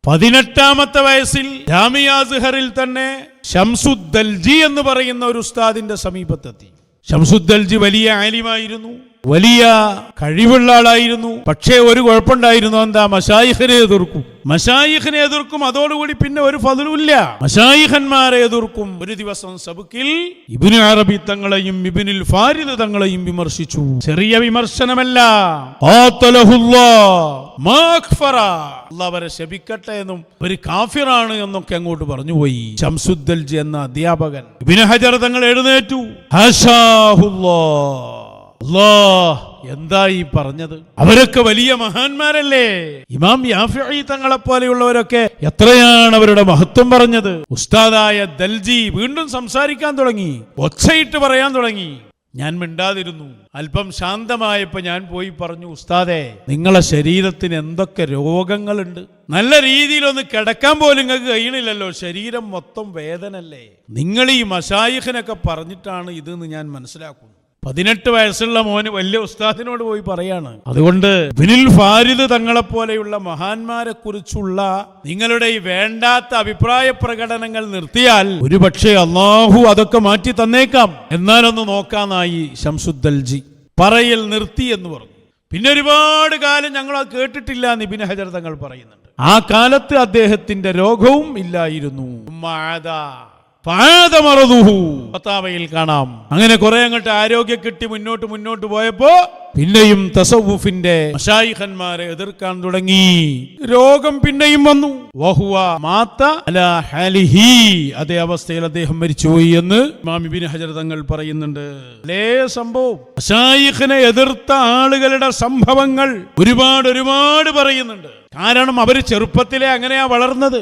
18ാമത്തെ വയസ്സിൽ ജാമിഅ അസ്ഹറിൽ തന്നെ ശംസുദ്ദൽജി എന്ന് പറയുന്ന ഒരു ഉസ്താദിന്റെ സമീപത്തെത്തി. ശംസുദ്ദൽജി വലിയ ആലിമായിരുന്നു, വലിയ കഴിവുള്ള ആളായിരുന്നു. പക്ഷേ ഒരു കുഴപ്പമുണ്ടായിരുന്നു. എന്താ? മശായിഖിനെ എതിർക്കും. മശായിഖിനെ എതിർക്കും, അതോടുകൂടി പിന്നെ ഒരു ഫദ്ലുമില്ല. മശായിഖന്മാരെ എതിർക്കും. ഒരു ദിവസം സബക്കിൽ ഇബ്നു അറബി തങ്ങളെയും ഇബ്നുൽ ഫാരിദ് തങ്ങളെയും വിമർശിച്ചു. ചെറിയ വിമർശനമല്ല. അല്ലാഹ് അവരെ ശപിക്കട്ടെ എന്നും ഒരു കാഫിറാണ് എന്നൊക്കെ അങ്ങോട്ട് പറഞ്ഞുപോയി ശംസുദ്ദൽജി എന്ന അധ്യാപകൻ. ഇബ്നു ഹജർ തങ്ങൾ എഴുന്നേറ്റു. എന്താ ഈ പറഞ്ഞത്? അവരൊക്കെ വലിയ മഹാന്മാരല്ലേ? ഇമാം യാഫിഈ തങ്ങളെ പോലെയുള്ളവരൊക്കെ എത്രയാണ് അവരുടെ മഹത്വം പറഞ്ഞത്. ഉസ്താദായ ദൽജി വീണ്ടും സംസാരിക്കാൻ തുടങ്ങി, ഒച്ചയിട്ട് പറയാൻ തുടങ്ങി. ഞാൻ മിണ്ടാതിരുന്നു. അല്പം ശാന്തമായപ്പോ ഞാൻ പോയി പറഞ്ഞു, ഉസ്താദേ, നിങ്ങളെ ശരീരത്തിന് എന്തൊക്കെ രോഗങ്ങളുണ്ട്. നല്ല രീതിയിലൊന്ന് കിടക്കാൻ പോലും നിങ്ങൾക്ക് കഴിയണില്ലല്ലോ, ശരീരം മൊത്തം വേദനല്ലേ. നിങ്ങൾ ഈ മശായിഖിനൊക്കെ പറഞ്ഞിട്ടാണ് ഇതെന്ന് ഞാൻ മനസ്സിലാക്കുന്നു. 18 വയസ്സുള്ള മോന് വലിയ ഉസ്താദിനോട് പോയി പറയാണ്. അതുകൊണ്ട് ഇബ്നുൽ ഫാരിദ് തങ്ങളെപ്പോലെയുള്ള മഹാന്മാരെ കുറിച്ചുള്ള നിങ്ങളുടെ ഈ വേണ്ടാത്ത അഭിപ്രായ പ്രകടനങ്ങൾ നിർത്തിയാൽ ഒരുപക്ഷെ അല്ലാഹു അതൊക്കെ മാറ്റി തന്നേക്കാം. എന്നാലൊന്ന് നോക്കാന്നായി ശംസുദ്ദൽജി. പറയൽ നിർത്തി എന്ന് പറഞ്ഞു. പിന്നെ ഒരുപാട് കാലം ഞങ്ങൾ അത് കേട്ടിട്ടില്ല എന്ന് ഇബ്നു ഹജർ തങ്ങൾ പറയുന്നുണ്ട്. ആ കാലത്ത് അദ്ദേഹത്തിന്റെ രോഗവും ഇല്ലായിരുന്നു. ഫത്താവയിൽ കാണാം. അങ്ങനെ കുറെ അങ്ങോട്ട് ആരോഗ്യം കിട്ടി മുന്നോട്ട് പോയപ്പോ പിന്നെയും തസവുഫിന്റെ മശായിഖന്മാരെ എതിർക്കാൻ തുടങ്ങി. രോഗം പിന്നെയും വന്നു. വഹുവ മാത അലാ ഹാലിഹി, അതേ അവസ്ഥയിൽ അദ്ദേഹം മരിച്ചുപോയി എന്ന് ഇമാം ഇബ്നു ഹജർ തങ്ങൾ പറയുന്നുണ്ട്. അല്ലേ സംഭവം. മശായിഖിനെ എതിർത്ത ആളുകളുടെ സംഭവങ്ങൾ ഒരുപാട് പറയുന്നുണ്ട്. കാരണം അവര് ചെറുപ്പത്തിലെ അങ്ങനെയാ വളർന്നത്.